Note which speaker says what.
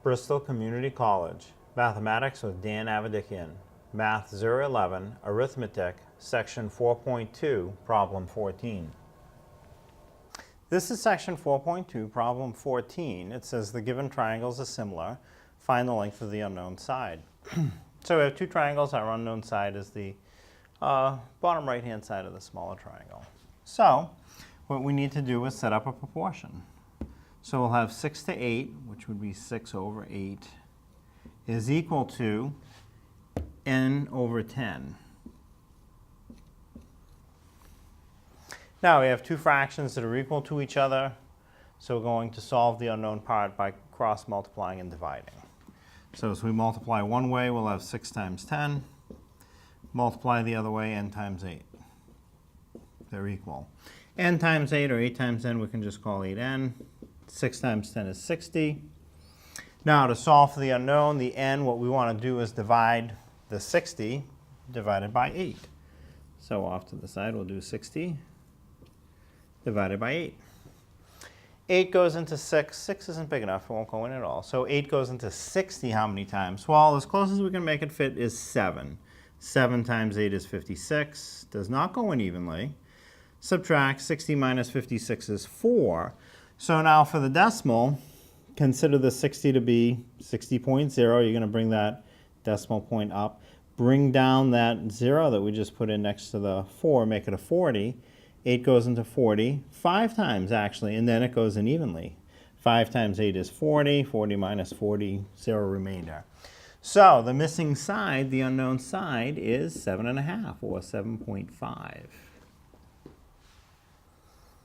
Speaker 1: Bristol Community College, Mathematics with Dan Avedikian, Math 011, Arithmetic, Section 4.2, Problem 14. This is Section 4.2, Problem 14. It says the given triangles are similar. Find the length of the unknown side. So we have two triangles. Our unknown side is the bottom right-hand side of the smaller triangle. So what we need to do is set up a proportion. So we'll have 6 to 8, which would be 6 over 8, is equal to n over 10. Now we have two fractions that are equal to each other, so we're going to solve the unknown part by cross-multiplying and dividing. So as we multiply one way, we'll have 6 times 10. Multiply the other way, n times 8. They're equal. N times 8 or 8 times n, we can just call 8n. 6 times 10 is 60. Now to solve for the unknown, the n, what we want to do is divide the 60 divided by 8. So off to the side, we'll do 60 divided by 8. 8 goes into 6. 6 isn't big enough. It won't go in at all. So 8 goes into 60 how many times? Well, as close as we can make it fit is 7. 7 times 8 is 56. Does not go in evenly. Subtract 60 minus 56 is 4. So now for the decimal, consider the 60 to be 60.0. You're going to bring that decimal point up. Bring down that 0 that we just put in next to the 4, make it a 40. 8 goes into 40, 5 times actually, and then it goes in evenly. 5 times 8 is 40, 40 minus 40, 0 remainder. So the missing side, the unknown side, is 7.5 or 7.5.